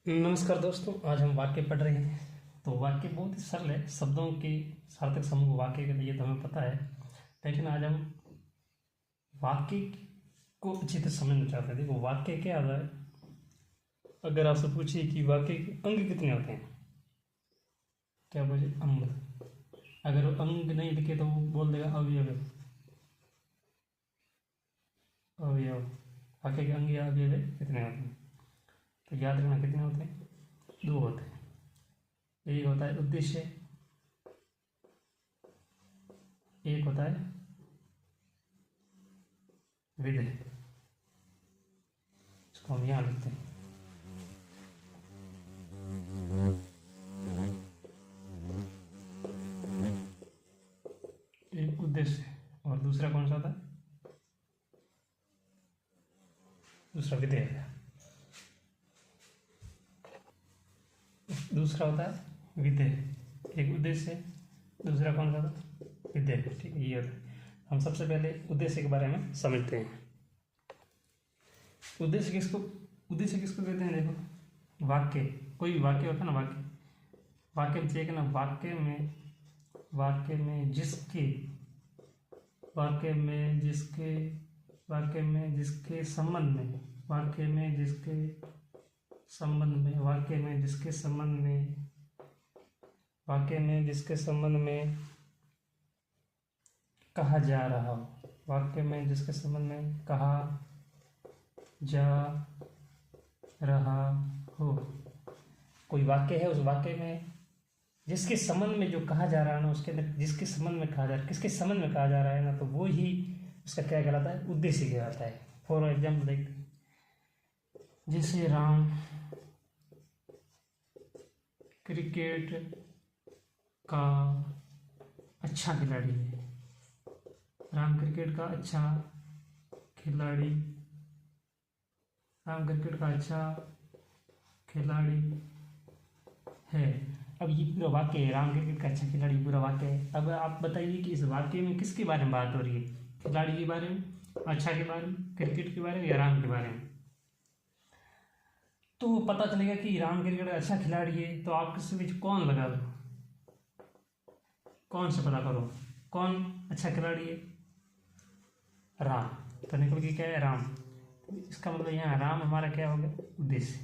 नमस्कार दोस्तों, आज हम वाक्य पढ़ रहे हैं। तो वाक्य बहुत ही सरल है। शब्दों के सार्थक समूह वाक्य के लिए तो हमें पता है, लेकिन आज हम वाक्य को अच्छी तरह समझना चाहते हैं। देखो, वाक्य क्या होता है। अगर आपसे पूछिए कि वाक्य के अंग कितने होते हैं, क्या बोले? अंग। अगर वो अंग नहीं लिखे तो वो बोल देगा अवयव। अवयव वाक्य के अंग या अवयव कितने होते हैं, तो याद रखना कितने होते हैं। 2 होते हैं। एक होता है उद्देश्य, एक होता है विधेय। इसको हम यहाँ लिखते हैं। एक उद्देश्य और दूसरा कौन सा था? दूसरा विधेय। दूसरा होता है विधेय। एक उद्देश्य, दूसरा कौन सा था? विधेय। ठीक है, ये होता है। हम सबसे पहले उद्देश्य के बारे में समझते हैं। उद्देश्य किसको कहते हैं? देखो, वाक्य, कोई भी वाक्य होता है ना, वाक्य में चाहिए ना, वाक्य में जिसके संबंध में कहा जा रहा हो। कोई वाक्य है, उस वाक्य में जिसके संबंध में जो कहा जा रहा है ना, उसके अंदर जिसके संबंध में कहा जा रहा है, किसके संबंध में कहा जा रहा है ना, तो वो ही उसका क्या कहलाता है? उद्देश्य कहलाता है। फॉर एग्जाम्पल देख, जैसे राम क्रिकेट का अच्छा खिलाड़ी है। राम क्रिकेट का अच्छा खिलाड़ी है। अब ये पूरा वाक्य है, राम क्रिकेट का अच्छा खिलाड़ी, पूरा वाक्य है। अब आप बताइए कि इस वाक्य में किसके बारे में बात हो रही है? खिलाड़ी के बारे में, अच्छा के बारे में, क्रिकेट के बारे में, या राम के बारे में? तो पता चलेगा कि राम क्रिकेट का अच्छा खिलाड़ी है, तो आप किसके बीच कौन लगा दो, कौन से पता करो कौन अच्छा खिलाड़ी है? राम। तो निकल के क्या है? राम। इसका मतलब यहाँ राम हमारा क्या हो गया? उद्देश्य।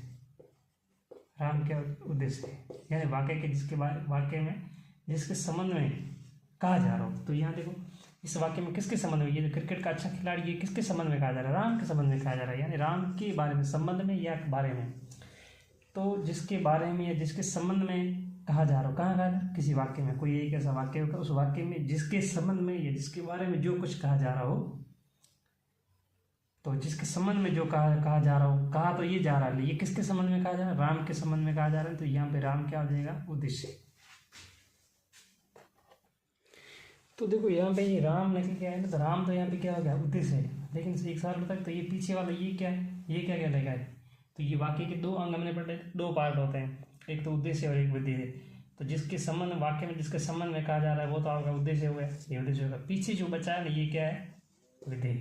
राम क्या उद्देश्य है? यानी वाक्य में जिसके संबंध में कहा जा रहा हो। तो यहाँ देखो, इस वाक्य में किसके संबंध में? ये क्रिकेट का अच्छा खिलाड़ी है, किसके संबंध में कहा जा रहा है? राम के संबंध में कहा जा रहा है। यानी राम के बारे में, संबंध में या बारे में। तो जिसके बारे में या जिसके संबंध में कहा जा रहा हो, कहाँ कहा जा रहा है? किसी वाक्य में। कोई एक ऐसा वाक्य होगा, उस वाक्य में जिसके संबंध में या जिसके बारे में जो कुछ कहा जा रहा हो, तो जिसके संबंध में जो कहा जा रहा हो, कहा तो ये जा रहा है, ये किसके संबंध में कहा जा रहा है? राम के संबंध में कहा जा रहा है। तो यहाँ पे राम क्या हो जाएगा? उद्देश्य। तो देखो, यहाँ पे ये राम निकल के आया ना, तो राम तो यहाँ पे क्या हो गया? उद्देश्य है। लेकिन एक सवाल तक, तो ये पीछे वाला ये क्या है? ये क्या कहलाएगा? तो ये वाक्य के 2 अंग हमने पढ़े, 2 पार्ट होते हैं, एक तो उद्देश्य और एक विधेय। तो जिसके संबंध, वाक्य में जिसके संबंध में कहा जा रहा है, वो तो आपका उद्देश्य हो गया, ये उद्देश्य होगा। पीछे जो बचा है ना, ये क्या है? विधेय।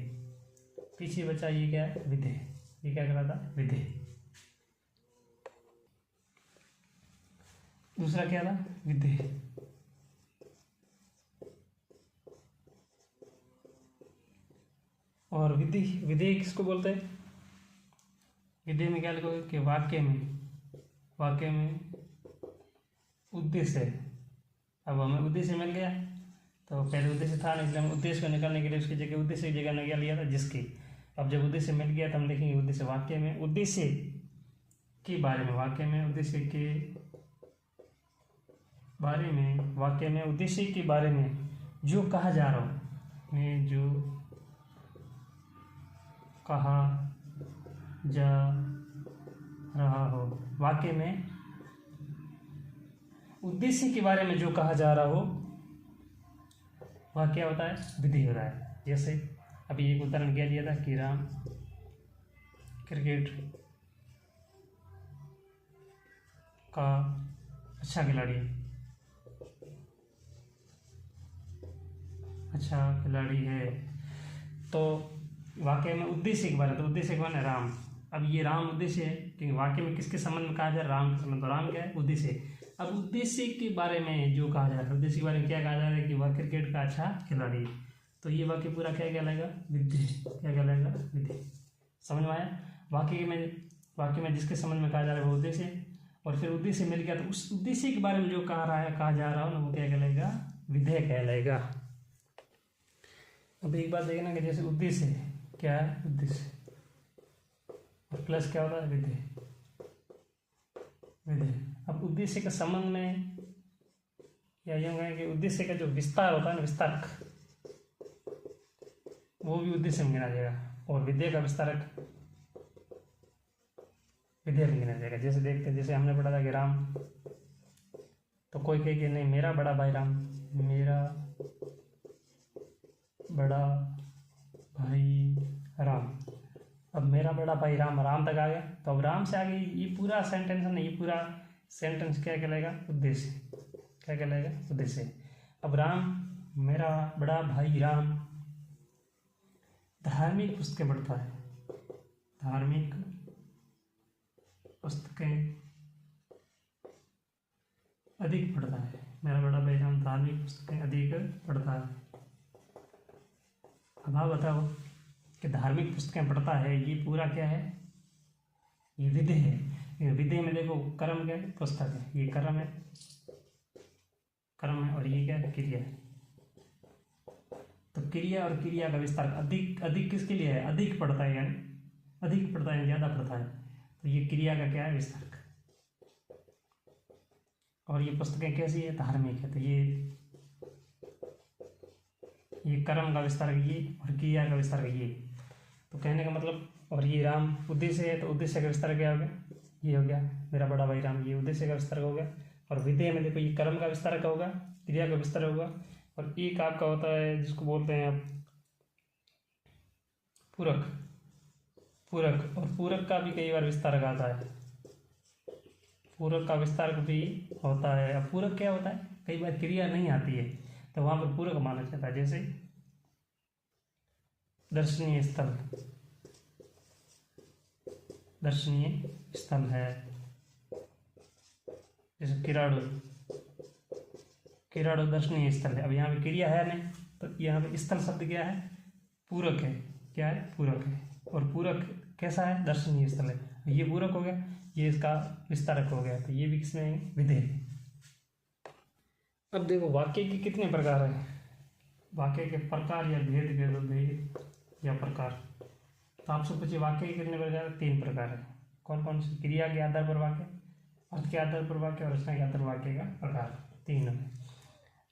पीछे बचा ये क्या है? विधेय। ये क्या कहलाता? विधेय। दूसरा क्या था? विधेय। और विधेय किसको बोलते हैं? विधेय में क्या लिखोगे कि वाक्य में उद्देश्य है। अब हमें उद्देश्य मिल गया, तो पहले उद्देश्य था ना, इसलिए हम उद्देश्य को निकालने के लिए उसकी जगह उद्देश्य की जगह निकाल लिया था जिसकी। अब जब उद्देश्य मिल गया तो हम लिखेंगे उद्देश्य। वाक्य में उद्देश्य के बारे में, वाक्य में उद्देश्य के बारे में जो कहा जा रहा हो, वाक्य में उद्देश्य के बारे में जो कहा जा रहा हो, वह क्या होता है? विधेय हो रहा है। जैसे अभी एक उदाहरण क्या दिया था कि राम क्रिकेट का अच्छा खिलाड़ी है। तो वाक्य में उद्देश्य के बारे में, तो उद्देश्य के बारे में राम, अब ये राम उद्देश्य है, क्योंकि वाक्य में किसके संबंध में कहा जा रहा है? राम के संबंध। तो राम क्या है? उद्देश्य है। अब उद्देश्य के बारे में जो कहा जा रहा है, उद्देश्य के बारे में क्या कहा जा रहा है कि वह क्रिकेट का अच्छा खिलाड़ी है। तो ये वाक्य पूरा क्या कहलाएगा? विधेय। क्या कहलाएगा? विधेय। समझ में आया? वाक्य में जिसके संबंध में कहा जा रहा है वो उद्देश्य है, और फिर उद्देश्य मिल गया तो उस उद्देश्य के बारे में जो कहा जा रहा हो ना वो क्या कहलाएगा? विधेय कहलाएगा। अब एक बात देखना कि जैसे उद्देश्य है, क्या है? उद्देश्य, और प्लस क्या होता है? विधेय। विधेय। अब उद्देश्य के संबंध में या यूं है कि उद्देश्य का जो विस्तार होता है ना, विस्तारक, वो भी उद्देश्य में गिना जाएगा, और विधेय का विस्तारक विधेय में गिना जाएगा। जैसे देखते हैं, जैसे हमने पढ़ा था कि राम, तो कोई कहे कि नहीं मेरा बड़ा भाई राम, मेरा बड़ा भाई राम। अब मेरा बड़ा भाई राम, राम तक आ गया, तो अब राम से आगे ये पूरा सेंटेंस है ना, ये पूरा सेंटेंस क्या कहलाएगा? उद्देश्य। क्या कहलाएगा? उद्देश्य। अब राम, मेरा बड़ा भाई राम धार्मिक पुस्तकें पढ़ता है। धार्मिक पुस्तकें अधिक पढ़ता है। मेरा बड़ा भाई राम धार्मिक पुस्तकें अधिक पढ़ता है। अब आप बताओ कि धार्मिक पुस्तकें पढ़ता है, ये पूरा क्या है? ये विधेय है। विधेय में देखो कर्म क्या है? पुस्तक है, ये कर्म है, कर्म है, और ये क्या है? क्रिया है। तो क्रिया और क्रिया का विस्तार अधिक, अधिक किसके लिए है? अधिक पढ़ता है, यानी अधिक पढ़ता है, ज्यादा पढ़ता है, तो ये क्रिया का क्या है? विस्तार। और ये पुस्तकें कैसी है? धार्मिक है, तो ये कर्म का विस्तार ये, और क्रिया का विस्तार ये। तो कहने का मतलब, और ये राम उद्देश्य है, तो उद्देश्य का विस्तार क्या हो गया? ये हो गया मेरा बड़ा भाई राम, ये उद्देश्य का विस्तार हो गया। और विधेय में देखो ये कर्म का विस्तार का होगा, क्रिया का विस्तार होगा, और एक आपका होता है जिसको बोलते हैं आप पूरक। पूरक, और पूरक का भी कई बार विस्तारक आता है। पूरक का विस्तारक भी होता है। अब पूरक क्या होता है? कई बार क्रिया नहीं आती है, तो वहां पर पूरक माना जाता है। जैसे दर्शनीय स्थल, दर्शनीय स्थल है। जैसे किराड़ू, किराड़ू दर्शनीय स्थल है। अब यहाँ पे क्रिया है नहीं, तो यहाँ पे स्थल शब्द क्या है? पूरक है। क्या है? पूरक है। और पूरक कैसा है? दर्शनीय स्थल है। ये पूरक हो गया, ये इसका विस्तारक हो गया, तो ये भी किसमें आएंगे? विधेय। अब देखो वाक्य के कितने प्रकार हैं? वाक्य के प्रकार या भेद या प्रकार। तो आपसे पूछिए वाक्य के कितने प्रकार हैं? 3 प्रकार है। कौन कौन से? क्रिया के आधार पर वाक्य, अर्थ के आधार पर वाक्य, और रचना के आधार पर वाक्य का प्रकार, 3 है।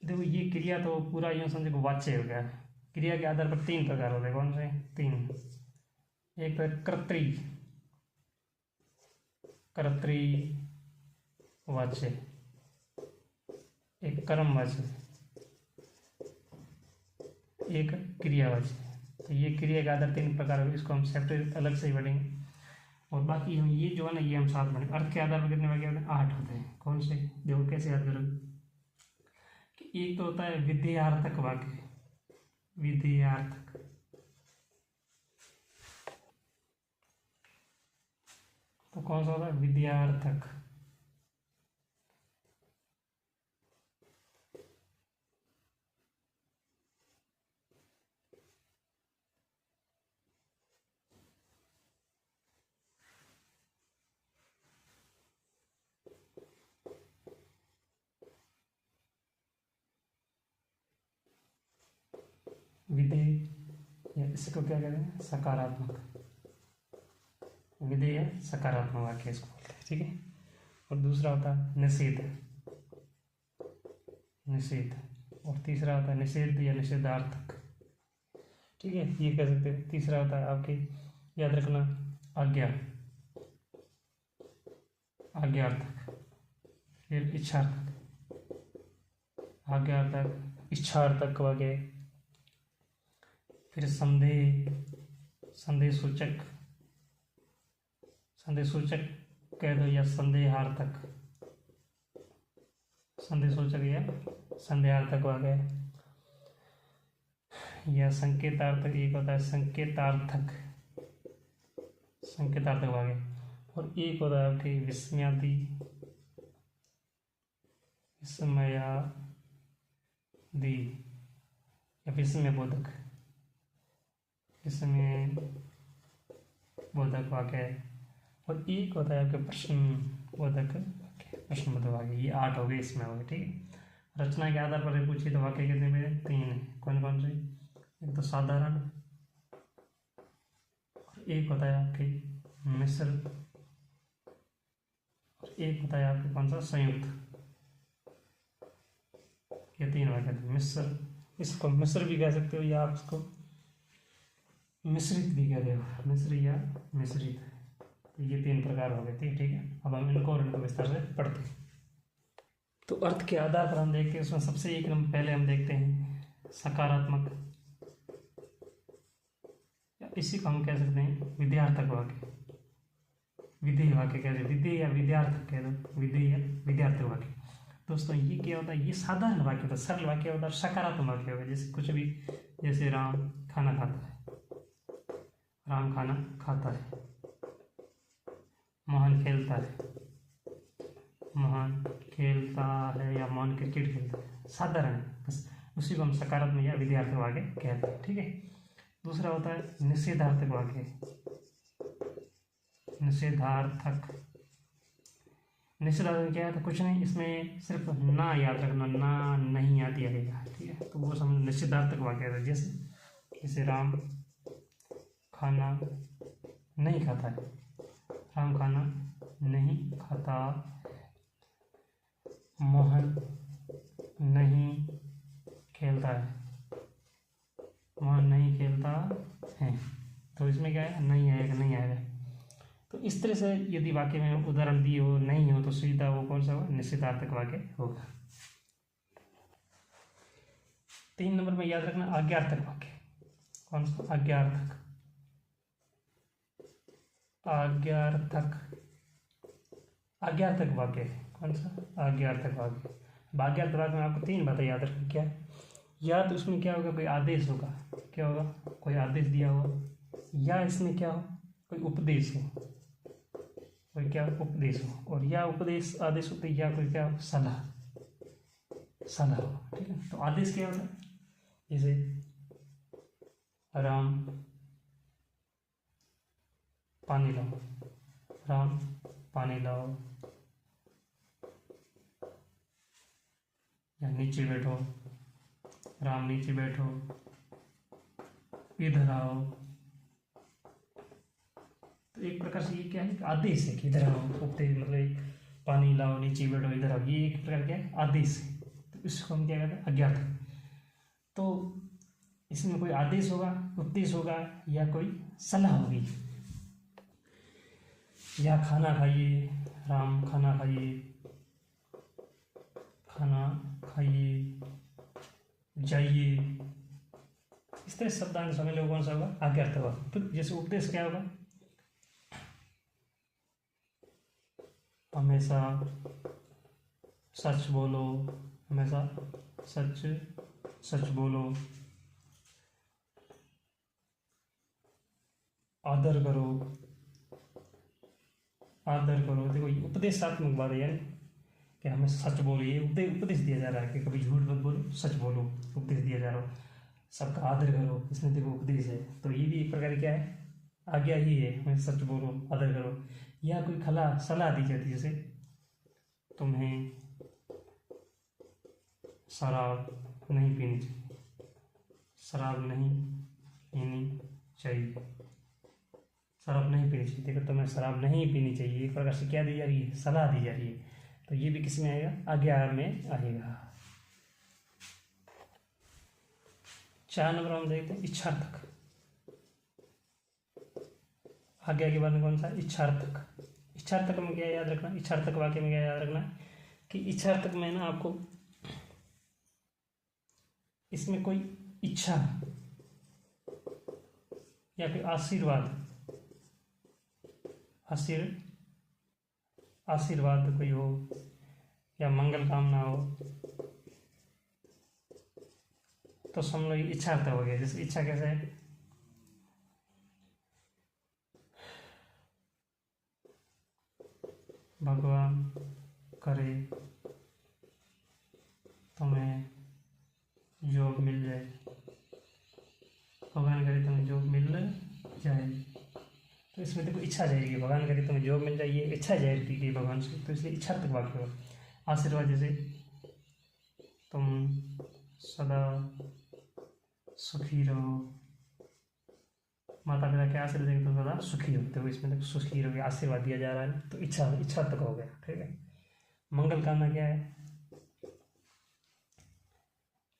देखो ये क्रिया तो पूरा यूँ समझो कि वाच्य हो गया। क्रिया के आधार पर 3 प्रकार होते हैं। कौन से? 3। एक तो कर्तृ, कर्तृवाच्य, एक कर्मवाच्य, एक क्रियावाच्य। तो ये क्रिया के आधार 3 प्रकार है, इसको हम सेपरेट अलग से ही पढ़ेंगे। और बाकी हम ये जो है ना, ये हम साथ पढ़ेंगे। अर्थ के आधार पर कितने वाक्य होते हैं? 8 होते हैं। कौन से? देखो कैसे याद करोगे कि एक तो होता है विधेयार्थक वाक्य। विधेयार्थक, तो कौन सा होता है? विधेयार्थक। विधेय, या इसको क्या कहते हैं? सकारात्मक। विधेय सकारात्मक वाक्य इसको बोलते हैं। ठीक है। और दूसरा होता है निषेध, निषेध। और तीसरा होता है निषेध या निषेधार्थक। ठीक है, ये कह सकते हैं। तीसरा होता है आपके, याद रखना, आज्ञा, आज्ञार्थक। फिर इच्छार्थक, आज्ञार्थक, इच्छार्थक वाक्य। फिर संदेह, संदेह सूचक, संदेह सूचक कह दो, या संदेहार्थक, संदेह सूचक या संदेहार्थक वाक्य, या संकेतार्थक। एक होता है संकेतार्थक, संकेतार्थक वाक्य। और एक होता है आपके विस्मयादि, विस्मयादि या विस्मय बोधक, विस्मय बोधक वाक्य है। और एक होता है आपके प्रश्न बोधक वाक्य, प्रश्न बोधक वाक्य। ये 8 हो गए इसमें हो गए, ठीक है। रचना के आधार पर पूछिए तो वाक्य कितने मेरे 3 है। कौन कौन से? एक तो साधारण, और एक होता है आपके मिश्र, और एक होता है आपके कौन सा? संयुक्त। ये 3 वाक्य थे। मिश्र, इसको मिश्र भी कह सकते हो या आप इसको मिश्रित भी कह रहे हो, मिश्र या मिश्रित। तो ये 3 प्रकार हो गए थे, ठीक है। अब हम इनको और इनको विस्तार से पढ़ते हैं। तो अर्थ के आधार पर हम देखते हैं, उसमें सबसे एक नंबर पहले हम देखते हैं सकारात्मक, इसी को हम कह सकते हैं विध्यार्थक वाक्य, विधेय वाक्य कह सकते, विधेय या विध्यार्थक कह दो, विधेय या विध्यार्थक वाक्य। दोस्तों ये क्या होता है? ये साधारण वाक्य होता है, सरल वाक्य होता है, सकारात्मक वाक्य होगा। जैसे कुछ भी, जैसे राम खाना खाता है, राम खाना खाता है। मोहन खेलता है, मोहन खेलता है, या मोहन क्रिकेट खेलता है। साधारण है, बस उसी को हम सकारात्मक या विध्यार्थक वाक्य कहते हैं, ठीक है। दूसरा होता है निषेधार्थक वाक्य, निषेधार्थक। निषेधार्थक क्या है? कुछ नहीं, इसमें सिर्फ ना याद रखना, ना नहीं याद आएगा, ठीक है। तो वो समझ निषेधार्थक वाक्य है। जैसे राम खाना नहीं खाता है, राम खाना नहीं खाता, मोहन नहीं खेलता है, मोहन नहीं खेलता है। तो इसमें क्या है? नहीं आएगा, नहीं आएगा। तो इस तरह से यदि वाक्य में उदाहरण दिए हो, नहीं हो, तो सीधा वो कौन सा होगा? निषेधार्थक वाक्य होगा। 3 नंबर में याद रखना आज्ञार्थक वाक्य। कौन सा? आज्ञार्थक, आज्ञार्थक, आज्ञार्थक वाक्य। कौन सा? आज्ञार्थक वाक्य। आज्ञार्थक वाक्य में आपको 3 बातें याद रखनी। क्या? या तो उसमें क्या होगा? कोई आदेश होगा। क्या होगा? कोई आदेश दिया होगा, या इसमें क्या हो? कोई उपदेश हो, कोई क्या? उपदेश हो। और या उपदेश आदेश होते, या कोई क्या? सलाह, सलाह हो, ठीक है। तो आदेश क्या होता है? जैसे राम पानी लाओ, राम पानी लाओ, या नीचे बैठो, राम नीचे बैठो, इधर आओ। तो एक प्रकार से ये क्या है? आदेश है कि इधर आओ। उपदेश मतलब पानी लाओ, नीचे बैठो, इधर आओ, ये एक प्रकार क्या है? आदेश है। तो इसको हम क्या कहते हैं? अज्ञात। तो इसमें कोई आदेश होगा, उपदेश होगा, या कोई सलाह होगी। या खाना खाइए, राम खाना खाइए, खाना खाइए, जाइए। इस तरह शब्दांश समझ लो कौन सा होगा? आज्ञार्थक होगा। तो जैसे उपदेश क्या होगा? हमेशा सच बोलो, हमेशा सच सच बोलो, आदर करो, आदर करो। देखो ये उपदेशात्मक बात है, यानी कि हमें सच बोलो। ये उपदेश दिया जा रहा है कि कभी झूठ मत बोलो, सच बोलो, उपदेश दिया जा रहा है। सबका आदर करो, इसमें देखो उपदेश है। तो ये भी एक प्रकार क्या है? आज्ञा ही है, हमें सच बोलो, आदर करो। या कोई सलाह दी जाती है, जैसे तुम्हें शराब नहीं पीनी चाहिए, शराब नहीं पीनी चाहिए, शराब नहीं पीनी चाहिए। देखो तुम्हें शराब नहीं पीनी चाहिए, एक प्रकार से क्या दी जा रही है? सलाह दी जा रही है। तो ये भी किस में आएगा? आज्ञा में आएगा। 4 नंबर हम देखते हैं इच्छार्थक। आज्ञा के बाद में कौन सा? इच्छार्थक। इच्छार्थक में क्या याद रखना? इच्छार्थक वाक्य में क्या याद रखना कि इच्छार्थक में ना आपको इसमें कोई इच्छा या फिर आशीर्वाद, आशीर्वाद कोई हो, या मंगल कामना हो, तो समझ लो ये इच्छार्थ हो गया। जैसे इच्छा कैसे है? भगवान करे तुम्हें जॉब मिल जाए। भगवान करे तुम्हें जॉब मिल जाए, तो इसमें देखो इच्छा जाएगी। भगवान करे तुम्हें जॉब मिल जाए, ये इच्छा जाहिर की गई भगवान से, तो इसलिए इच्छार्थक वाक्य होगा। आशीर्वाद जैसे तुम सदा सुखी रहो, माता पिता के आशीर्वाद देंगे तुम सदा सुखी हो, तो इसमें देखो सुखी रहोगे, आशीर्वाद दिया जा रहा है, तो इच्छार्थक हो गया। ठीक है। मंगल कामना क्या है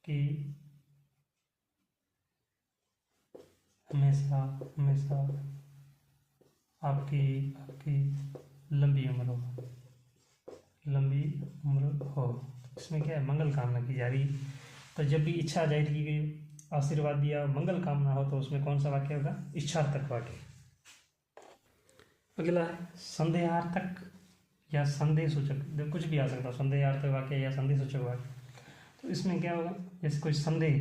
कि हमेशा हमेशा आपकी लंबी उम्र हो, लंबी उम्र हो। इसमें क्या है, मंगल कामना की जा रही। तो जब भी इच्छा जाहिर की गई, आशीर्वाद दिया, मंगल कामना हो, तो उसमें कौन सा वाक्य होगा, इच्छार्थक वाक्य। अगला है संदेहार्थक या संदेह सूचक, कुछ भी आ सकता है, संदेहार्थक वाक्य या संदेह सूचक वाक्य। तो इसमें क्या होगा, जैसे कोई संदेह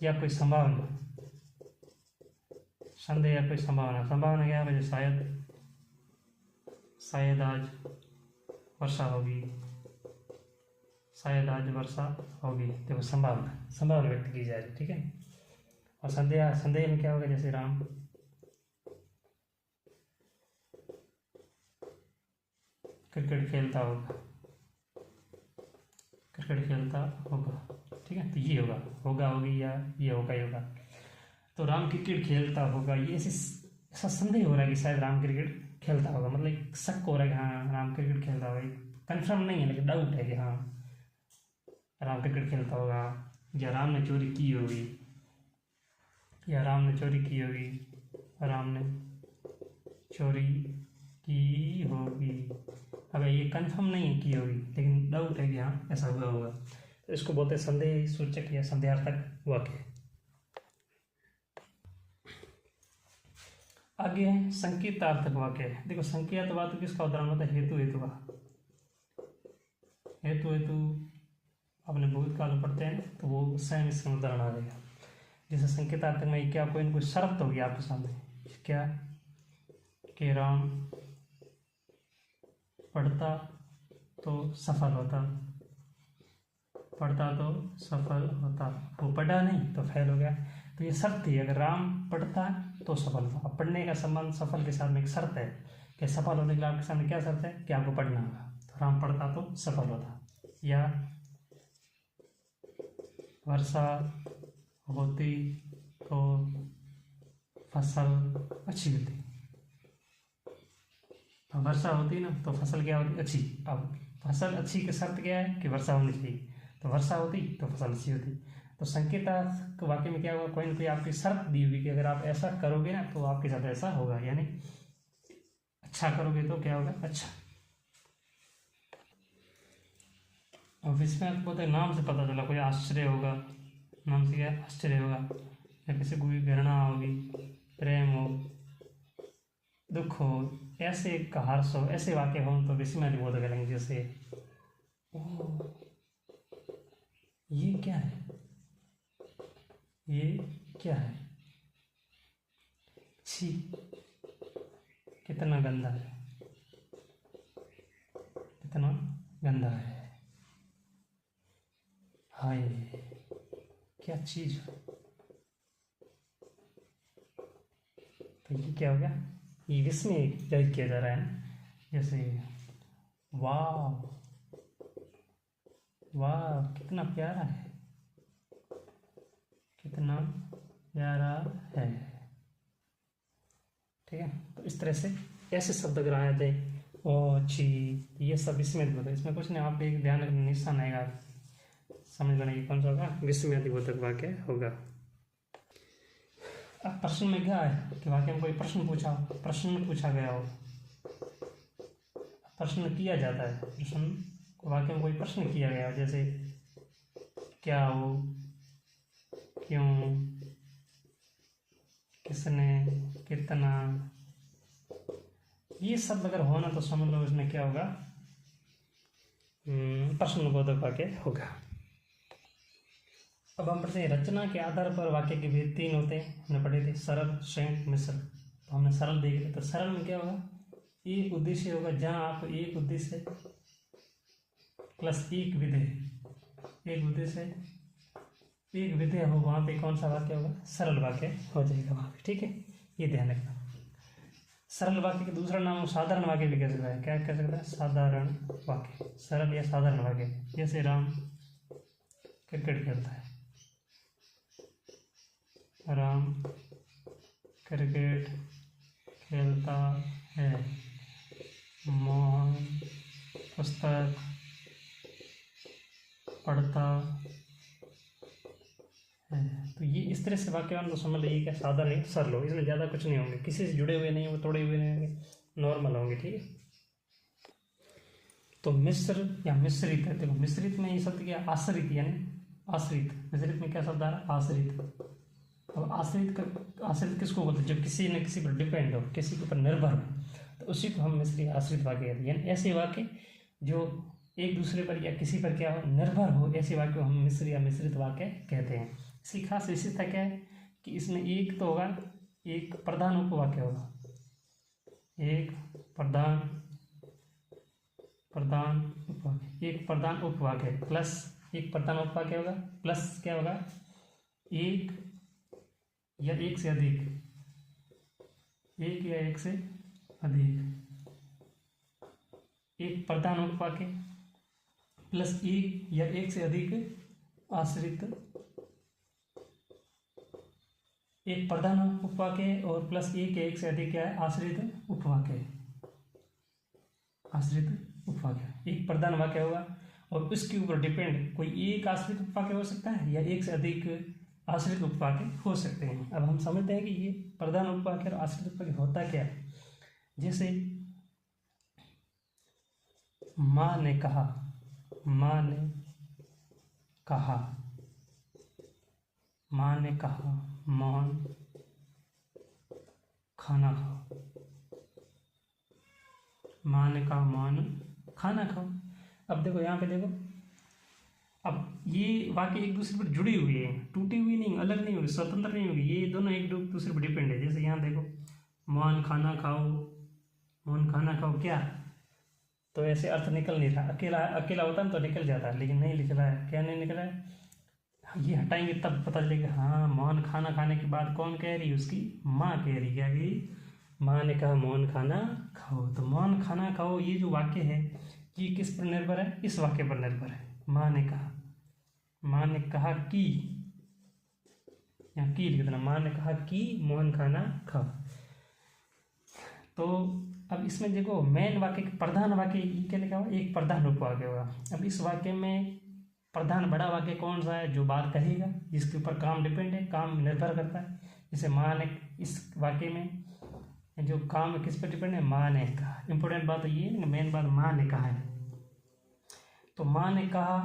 या कोई संभावना, संदेह या कोई संभावना। संभावना क्या है, शायद आज वर्षा होगी, शायद आज वर्षा होगी, देखो संभावना व्यक्त की जा रही। ठीक है। और संदेह में क्या होगा, जैसे राम क्रिकेट खेलता होगा, ठीक है। तो ये होगा होगी या ये होगा ही होगा। तो राम क्रिकेट खेलता होगा, ये ऐसा संदेह हो रहा है कि शायद राम क्रिकेट खेलता होगा, मतलब शक हो रहा है कि हाँ राम क्रिकेट खेलता होगा। कंफर्म नहीं है लेकिन डाउट है कि हाँ राम क्रिकेट खेलता होगा, या राम ने चोरी की होगी, राम ने चोरी की होगी। अब ये कंफर्म नहीं है की होगी, लेकिन डाउट है कि हाँ ऐसा हुआ होगा, तो इसको बोलते हैं संदेह सूचक या संदेहार्थक वाक्य। आगे है संकेतार्थक वाक्य। देखो संकेत वाक्य किसका उदाहरण होता है, हेतु का। हेतु अपने भूतकाल में पढ़ते हैं तो वो स्वयं इसका उदाहरण आ जाएगा। जैसे संकेतार्थक में क्या, कोई न कोई शर्त होगी आपके सामने, क्या कि राम पढ़ता तो सफल होता, वो पढ़ा नहीं तो फेल हो गया। तो ये शर्त थी, अगर राम पढ़ता तो सफल होता। अब पढ़ने का संबंध सफल के साथ में एक शर्त है कि सफल होने के लिए आपके सामने क्या शर्त है कि आपको पढ़ना होगा। तो राम पढ़ता तो सफल होता, या वर्षा होती तो फसल अच्छी होती। अब वर्षा होती ना तो फसल क्या होती, अच्छी। अब फसल अच्छी की शर्त क्या है कि वर्षा होनी चाहिए, तो वर्षा होती तो फसल अच्छी होती। तो संकेतार्थक वाक्य में क्या होगा, कोई ना कोई आपकी शर्त दी हुई कि अगर आप ऐसा करोगे ना तो आपके साथ ऐसा होगा, यानी अच्छा करोगे तो क्या होगा, अच्छा। अब इसमें आपको बोलते नाम से पता चला, कोई आश्चर्य होगा, नाम से क्या आश्चर्य होगा, या किसी कोई घृणा होगी, प्रेम हो, दुख हो, ऐसे का हर्ष हो, ऐसे वाक्य हो तो विस्मय बोध करेंगे। जैसे ये क्या है, छी कितना गंदा है, हाय क्या चीज। तो ये क्या हो गया, ये विस्मय जाहिर किया जा रहा है ना। जैसे वाह कितना प्यारा है, ठीक है। तो इस तरह से ऐसे शब्द अगर आ जाए, ओ ची, ये सब विस्मय, इसमें कुछ नहीं, आप भी ध्यान रखना, निशान आएगा, समझ लेना कौन सा होगा, विस्मयादिबोधक वाक्य होगा। अब प्रश्न में क्या है कि वाक्य में कोई प्रश्न पूछा गया हो, प्रश्न किया जाता है, वाक्य में कोई प्रश्न किया गया हो, जैसे क्या हो, क्यों, किसने, कितना, ये सब अगर होना तो समझ लो इसमें क्या होगा, प्रश्नबोधक वाक्य होगा। अब हम पढ़ते हैं रचना के आधार पर वाक्य के भेद 3 होते हैं, हमने पढ़े थे, सरल, संयुक्त, मिश्र। तो हमने सरल देख लिया, तो सरल में क्या होगा, एक उद्देश्य होगा जहाँ आप एक उद्देश्य प्लस एक विधेय, एक उद्देश्य एक विधेय हो, वहाँ पे कौन सा वाक्य होगा? सरल वाक्य हो जाएगा वहाँ पे। ठीक है, ये ध्यान रखना। सरल वाक्य का दूसरा नाम साधारण वाक्य भी कह सकता है। क्या कह सकता है? साधारण वाक्य, सरल या साधारण वाक्य। जैसे राम क्रिकेट खेलता है, राम क्रिकेट खेलता है, मोहन पुस्तक पढ़ता है। तो ये इस तरह से वाक्यवान को समझ लीजिए, क्या साधारण है, सरल हो, इसमें ज़्यादा कुछ नहीं होंगे, किसी से जुड़े हुए नहीं होंगे, तोड़े हुए नहीं होंगे, नॉर्मल होंगे। ठीक है, तो मिश्र या मिश्रित है। देखो मिश्रित में ये शब्द क्या? आश्रित, यानी आश्रित। मिश्रित में क्या शब्द आ रहा है? आश्रित। अब आश्रित किसको बोलते हैं? जब किसी न किसी पर डिपेंड हो, किसी के ऊपर निर्भर हो, तो उसी को हम मिश्रित आश्रित वाक्य कहते हैं। यानी ऐसे वाक्य जो एक दूसरे पर या किसी पर क्या हो? निर्भर हो, ऐसे वाक्य हम मिश्र या मिश्रित वाक्य कहते हैं। इसकी खास विशेषता क्या है कि इसमें एक तो होगा, एक प्रधान उपवाक्य होगा, एक प्रधान उपवाक्य, एक प्रधान उपवाक्य प्लस एक प्रधान उपवाक्य होगा, प्लस क्या होगा? एक या एक से अधिक, एक या एक से अधिक, एक प्रधान उपवाक्य प्लस एक या एक से अधिक आश्रित, एक प्रधान उपवाक्य और प्लस एक या एक से अधिक क्या है? आश्रित उपवाक्य, आश्रित उपवाक्य। एक प्रधान वाक्य होगा और उसके ऊपर डिपेंड कोई एक आश्रित उपवाक्य हो सकता है या एक से अधिक आश्रित उपवाक्य हो सकते हैं। अब हम समझते हैं कि ये प्रधान उपवाक्य और आश्रित उपवाक्य होता क्या है। जैसे माँ ने कहा, माँ ने कहा, माँ ने कहा मोहन खाना खाओ, माँ ने कहा मोहन खाना खाओ। अब देखो यहाँ पे देखो, अब ये वाक्य एक दूसरे पर जुड़ी हुई है, टूटी हुई नहीं, अलग नहीं होगी, स्वतंत्र नहीं होगी, ये दोनों एक दूसरे पर डिपेंड है। जैसे यहाँ देखो, मोहन खाना खाओ, मोहन खाना खाओ, क्या तो ऐसे अर्थ निकल नहीं रहा। अकेला अकेला होता ना तो निकल जाता है, लेकिन नहीं लिख रहा है। क्या नहीं निकल रहा है? ये हटाएंगे तब पता चलेगा। हाँ, मोहन खाना खाने के बाद कौन कह रही है? उसकी माँ कह रही है कि माँ ने कहा मोहन खाना खाओ। तो मोहन खाना खाओ, ये जो वाक्य है ये किस पर निर्भर है? इस वाक्य पर निर्भर है। माँ ने कहा, माँ ने कहा कि, यहाँ की लिख देना, माँ ने कहा कि मोहन खाना खाओ। तो अब इसमें देखो मेन वाक्य, प्रधान वाक्य ये क्या लिखा हुआ? एक प्रधान उपवाक्य होगा। अब इस वाक्य में प्रधान बड़ा वाक्य कौन सा है? जो बात कहेगा, जिसके ऊपर काम डिपेंड है, काम निर्भर करता है। जैसे माँ ने, इस वाक्य में जो काम किस पर डिपेंड है? माँ ने कहा। इंपॉर्टेंट बात तो ये है, मेन बात माँ ने कहा है। तो माँ ने कहा,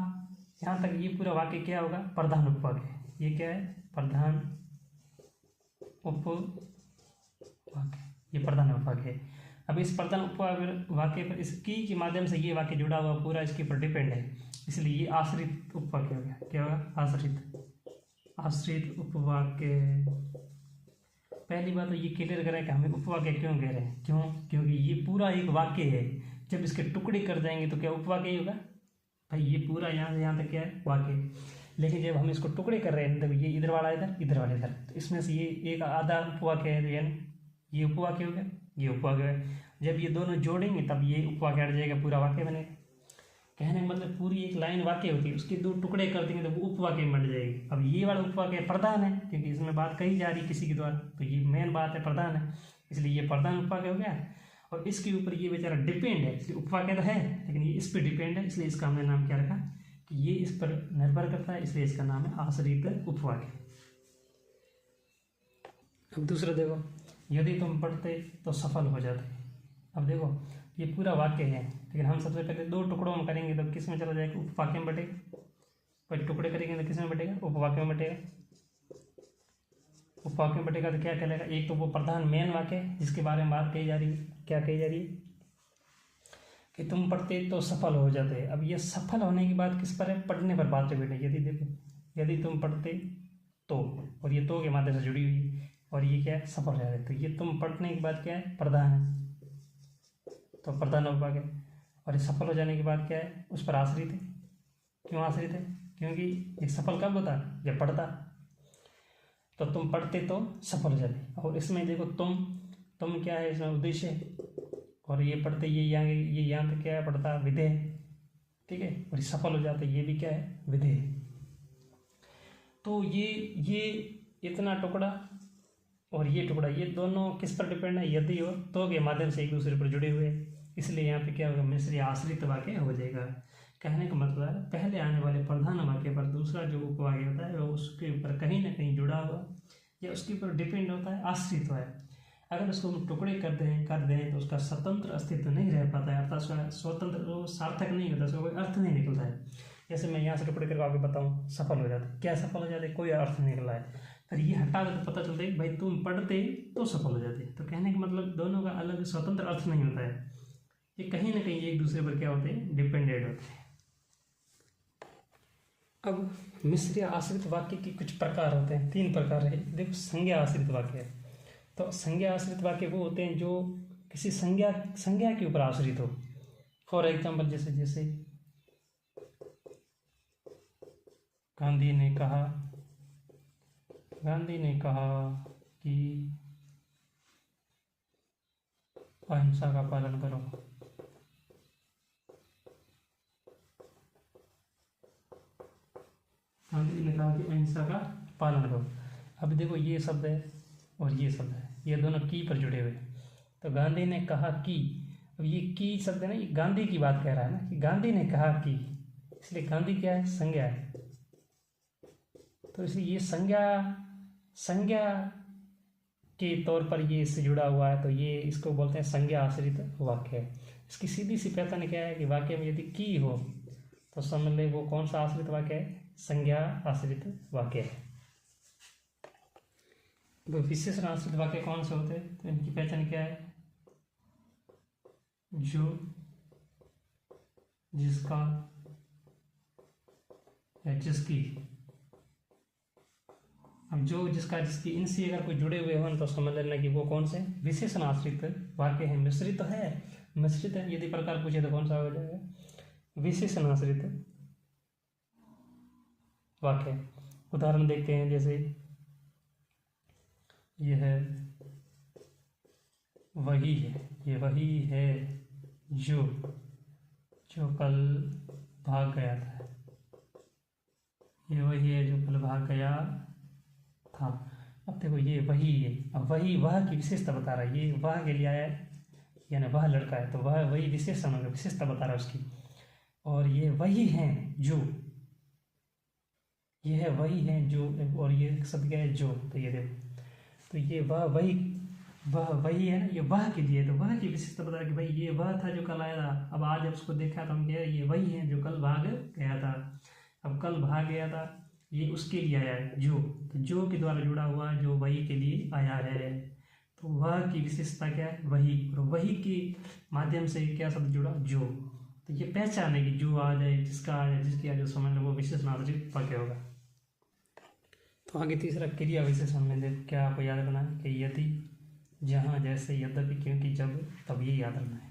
यहाँ तक ये पूरा वाक्य क्या होगा? प्रधान उपवाक्य। ये क्या है? प्रधान उपवाक्य, ये प्रधान उपवाक्य है। अब इस प्रधान उपवाक्य पर इस की के माध्यम से ये वाक्य जुड़ा हुआ पूरा इसके ऊपर डिपेंड है, इसलिए ये आश्रित उपवाक्य हो गया। क्या होगा? आश्रित उपवाक्य। पहली बात तो ये क्लियर करें कि हमें उपवाक्य क्यों कह रहे हैं। क्यों? क्योंकि ये पूरा एक वाक्य है, जब इसके टुकड़े कर जाएंगे तो क्या उपवाक्य ही होगा भाई। ये पूरा यहाँ से यहाँ तक क्या है? वाक्य। लेकिन जब हम इसको टुकड़े कर रहे हैं, तब ये इधर वाला इधर, इधर वाला इधर, तो इसमें से ये एक आधा उपवाक्य है, यानी ये उपवाक्य हो गया, ये उपवाक्य है। जब ये दोनों जोड़ेंगे तब ये उपवाक्य हट जाएगा, पूरा वाक्य बनेगा। कहने का मतलब पूरी एक लाइन वाक्य होती है, उसके दो टुकड़े कर देंगे तो वो उपवाक्य में बन जाएगी। अब ये वाला उपवाक्य प्रधान है, क्योंकि इसमें बात कही जा रही है किसी के द्वारा, तो ये मेन बात है, प्रधान है, इसलिए ये प्रधान उपवाक्य हो गया। और इसके ऊपर ये बेचारा डिपेंड है, इसलिए उपवाक्य तो है लेकिन ये इस पर डिपेंड है, इसलिए इसका हमने नाम क्या रखा कि ये इस पर निर्भर करता है, इसलिए इसका नाम है आश्रित उपवाक्य। अब दूसरा देखो, यदि तुम पढ़ते तो सफल हो जाते। अब देखो ये पूरा वाक्य है, लेकिन हम सबसे पहले दो टुकड़ों में करेंगे तो किस में चला जाएगा? उपवाक्य में बटेगा। फिर टुकड़े करेंगे तो किस में बटेगा? उपवाक्य में बटेगा। उपवाक्य में बटेगा तो क्या कहलाएगा? एक तो वो प्रधान मेन वाक्य जिसके बारे में बात कही जा रही है। क्या कही जा रही है? कि तुम पढ़ते तो सफल हो जाते। अब ये सफल होने की बात किस पर है? पढ़ने पर बात है बेटे। यदि देखो, यदि तुम पढ़ते तो, और ये तो के माध्यम से जुड़ी हुई है, और ये क्या है? सफल हो जाते। तो ये तुम पढ़ने की बात क्या है? प्रधान है। तो प्रधान उपवाक है। और ये सफल हो जाने के बाद क्या है, उस पर आश्रित है। क्यों आश्रित है? क्योंकि ये सफल कब होता है, जब पढ़ता। तो तुम पढ़ते तो सफल हो जाते। और इसमें देखो तुम क्या है, इसमें उद्देश्य है। और ये पढ़ते, ये यहाँ पे क्या है, पढ़ता विधेय है, ठीक है। और ये सफल हो जाते, ये भी क्या है, विधेय है। तो ये इतना टुकड़ा और ये टुकड़ा, ये दोनों किस पर डिपेंड है, यदि और तो के माध्यम से एक दूसरे पर जुड़े हुए हैं। इसलिए यहाँ पे क्या होगा, मिश्री आश्रित वाक्य हो जाएगा। कहने का मतलब है, पहले आने वाले प्रधान वाक्य पर दूसरा जो उपवाक्य होता है वो उसके ऊपर कहीं ना कहीं जुड़ा हुआ या उसके ऊपर डिपेंड होता है, आश्रित है। अगर उसको हम टुकड़े कर दें तो उसका स्वतंत्र अस्तित्व नहीं रह पाता है, अर्थात उसका स्वतंत्र, वो सार्थक नहीं होता, उसका कोई अर्थ नहीं निकलता है। जैसे मैं यहाँ से टुकड़े करके आपको बताऊँ, सफल हो जाते, क्या सफल हो जाते, कोई अर्थ नहीं निकला है। फिर ये हटा दे तो पता चलता है भाई तुम पढ़ते तो सफल हो जाते। तो कहने का मतलब दोनों का अलग स्वतंत्र अर्थ नहीं होता है, ये कहीं ना कहीं एक दूसरे पर क्या होते हैं, डिपेंडेंट होते हैं। अब मिश्रीय आश्रित वाक्य के कुछ प्रकार होते हैं, 3 प्रकार है। देखो, संज्ञा आश्रित वाक्य है। तो संज्ञा आश्रित वाक्य वो होते हैं जो किसी संज्ञा के ऊपर आश्रित हो। फॉर एग्जाम्पल, जैसे गांधी ने कहा कि अहिंसा का पालन करो। गांधी ने कहा कि अहिंसा का पालन करो। अब देखो, ये शब्द है और ये शब्द है, ये दोनों की पर जुड़े हुए। तो गांधी ने कहा कि, अब ये की शब्द है ना, ये गांधी की बात कह रहा है ना, कि गांधी ने कहा कि, इसलिए गांधी क्या है, संज्ञा है। तो इसलिए ये संज्ञा के तौर पर ये इससे जुड़ा हुआ है, तो ये इसको बोलते हैं संज्ञा आश्रित वाक्य है। इसकी सीधी सी पहचान क्या है कि वाक्य में यदि की हो तो समझ ले वो कौन सा आश्रित वाक्य है, संज्ञा आश्रित वाक्य है। तो विशेषण आश्रित वाक्य कौन से होते हैं, तो इनकी पहचान क्या है, जो, जिसका या जिसकी। अब जो, जिसका, जिसकी, इनसे अगर कोई जुड़े हुए हो तो समझ लेना कि वो कौन से विशेषण आश्रित वाक्य है। मिश्रित तो है, मिश्रित है, यदि प्रकार पूछे तो कौन सा हो जाएगा, विशेषण आश्रित वाक्य। उदाहरण देखते हैं, जैसे यह वही है, ये वही है जो कल भाग गया था, ये वही है जो कल भाग गया था। अब देखो, ये वही है, अब वही वह की विशेषता बता रहा है, ये वह के लिए आया है, यानी वह लड़का है, तो वह वही विशेषण होगा, विशेषता बता रहा है उसकी। और ये वही हैं जो, ये है वही हैं जो, और ये शब्द क्या है, जो। तो ये देखो, तो ये वह वही है ना, ये वह के लिए, तो वह की विशेषता बता रहा है कि भाई ये वह था जो कल आया था। अब आज जब उसको देखा तो हम कह ये वही है जो कल भाग गया था। अब कल भाग गया था, ये उसके लिए आया है, जो, तो जो के द्वारा जुड़ा हुआ है, जो वही के लिए आया है। तो वह की विशेषता क्या है, वही, और वही के माध्यम से क्या शब्द जुड़ा, जो। तो ये पहचान है कि जो आ जाए, जिसका आ जाए, जिसकी आ जाए, समझ लो वो विशेषण आश्रित वाक्य होगा। तो आगे तीसरा क्रिया विशेषण में देखो क्या आपको याद रखना है कि यदि, जहाँ, जैसे, यद्यपि, क्योंकि, जब, तब, ये याद रखना है।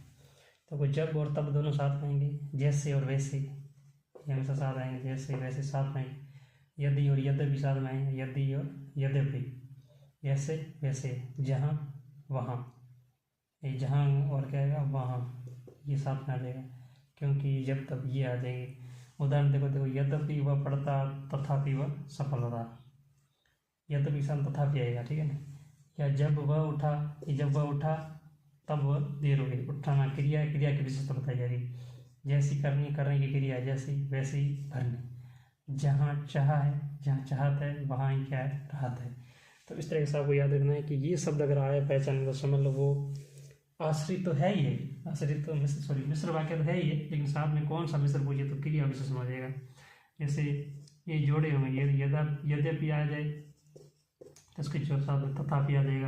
तो कोई जब और तब दोनों साथ आएंगे, जैसे और वैसे ये हमेशा साथ आएंगे, जैसे वैसे साथ में आएंगे। यदि और यद्यपि साथ में आएंगे, यदि और यद्यपि, जैसे वैसे, जहाँ वहाँ, ये जहाँ और क्या आएगा, वहाँ, ये साथ में आ जाएगा, क्योंकि, जब, तब, ये आ जाएंगे। उदाहरण देखो, यद्यपि वह पढ़ता तथापि वह सफल होता, यद्यपि सन तथापि आएगा, ठीक है ना। या जब वह उठा, कि जब वह उठा तब वह देर हो गई, उठाना क्रिया की विशेषता बताई जा रही। जैसी करने की क्रिया, जैसी वैसी भरने। जहाँ चाह है, जहाँ चाहत है, वहाँ ही क्या है, राहत है। तो इस तरह से आपको याद रखना है कि ये शब्द अगर आए पहचान तो समझ लो वो आश्रित तो है ही है, आश्रित तो मिश्र वाक्य तो है ही है, लेकिन साथ में कौन सा मिश्र पूछे तो क्रिया विशेषण हो जाएगा। जैसे ये जोड़े होंगे, यद्यपि आ जाए तो उसके जो साथ तथापि आ जाएगा,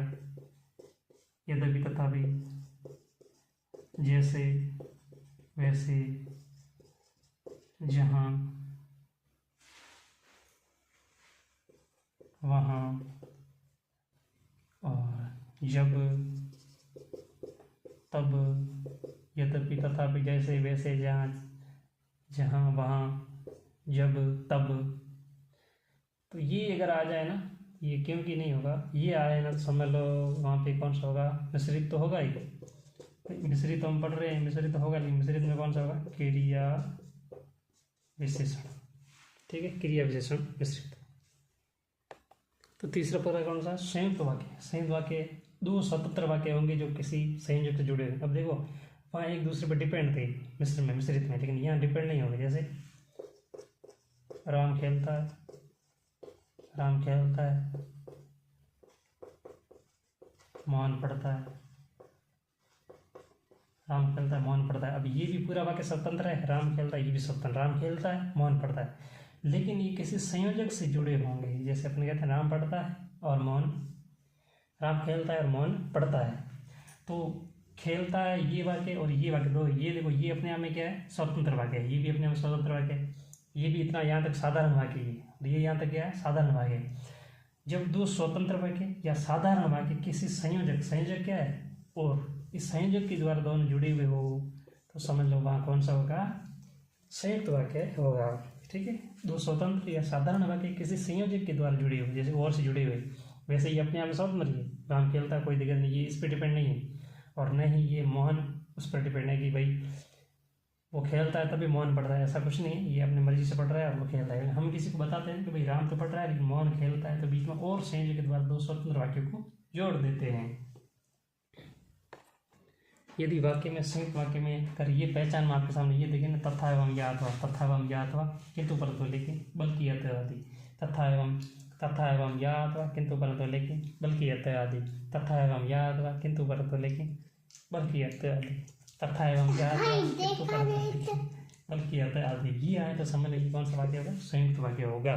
यद्यपि, तथापि, जैसे वैसे, जहाँ वहाँ, और जब, तब, यद्यपि तथापि जैसे वैसे जहाँ जहाँ वहाँ जब तब। तो ये अगर आ जाए ना, ये क्योंकि नहीं होगा, ये आए ना तो समझ लो वहाँ पे कौन सा होगा, मिश्रित तो होगा ही। मिश्रित हम पढ़ रहे हैं, मिश्रित होगा नहीं, मिश्रित में कौन सा होगा, क्रिया विशेषण। ठीक है, क्रिया विशेषण मिश्रित। तो तीसरा पद कौन सा, संयुक्त वाक्य। संयुक्त वाक्य दो स्वतंत्र वाक्य होंगे जो किसी संयोजक से जुड़े हुए। अब देखो वहाँ एक दूसरे पर डिपेंड थे मिश्रित में, लेकिन यहाँ डिपेंड नहीं होंगे। जैसे राम खेलता है, राम खेलता है, मोहन पढ़ता है, राम खेलता है, मोहन पढ़ता है। अब ये भी पूरा वाक्य स्वतंत्र है, राम खेलता है, ये भी स्वतंत्र, राम खेलता है, मोहन पढ़ता है। लेकिन ये किसी संयोजक से जुड़े होंगे। जैसे अपन कहते हैं राम पढ़ता है और मोहन, राम खेलता है और मोहन पढ़ता है। तो खेलता है ये वाक्य और ये वाक्य दो, ये देखो ये अपने आप में क्या है, स्वतंत्र वाक्य है। ये भी अपने आप में स्वतंत्र वाक्य है। ये भी इतना यहाँ तक साधारण वाक्य है, ये यहाँ तक क्या है, साधारण वाक्य है। जब दो स्वतंत्र वाक्य या साधारण वाक्य किसी संयोजक क्या है, और इस संयोजक के द्वारा दोनों जुड़े हुए हो, तो समझ लो वहाँ कौन सा होगा, संयुक्त वाक्य होगा। ठीक है, दो स्वतंत्र या साधारण वाक्य किसी संयोजक के द्वारा जुड़े हुए, जैसे और से जुड़े हुए, वैसे ही अपने आप में स्वतंत्र है। राम खेलता है, कोई दिक्कत नहीं, ये इस पर डिपेंड नहीं है। और न ही ये मोहन उस पर डिपेंड है कि भाई वो खेलता है तभी मोहन पढ़ रहा है, ऐसा कुछ नहीं है। ये अपनी मर्जी से पढ़ रहा है और वो खेल रहा है। हम किसी को बताते हैं कि भाई राम तो पढ़ रहा है लेकिन मोहन खेलता है, तो बीच में और संयोजक के द्वारा दो स्वतंत्र वाक्यों को जोड़ देते हैं। यदि वाक्य में, संयुक्त वाक्य में अगर ये पहचान में आपके सामने ये देखें ना, तथा एवं या अथवा, तथा एवं या अथवा किंतु परंतु लेकिन बल्कि इत्यादि, तथा एवं या अथवा किंतु परंतु लेकिन बल्कि इत्यादि, तथा एवं या अथवा किंतु परंतु लेकिन बल्कि इत्यादि, तथा एवं या अथवा किंतु परंतु लेकिन बल्कि इत्यादि। ये आए तो समझ लीजिए कौन सा वाक्य होगा, संयुक्त वाक्य होगा।